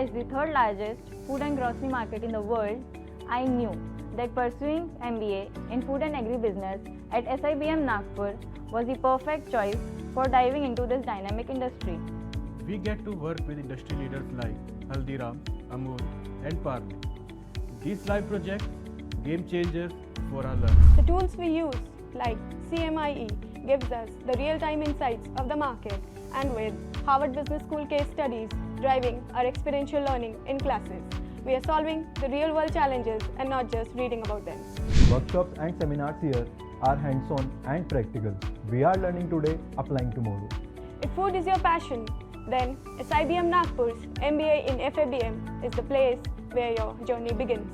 India is the third largest food and grocery market in the world, I knew that pursuing MBA in Food and Agri-Business at SIBM Nagpur was the perfect choice for diving into this dynamic industry. We get to work with industry leaders like Haldiram, Amul and Parle. These live projects, game changers for our learning. The tools we use like CMIE gives us the real-time insights of the market, and with Harvard Business School case studies driving our experiential learning in classes, we are solving the real-world challenges and not just reading about them. Workshops and seminars here are hands-on and practical. We are learning today, applying tomorrow. If food is your passion, then SIBM Nagpur's MBA in FABM is the place where your journey begins.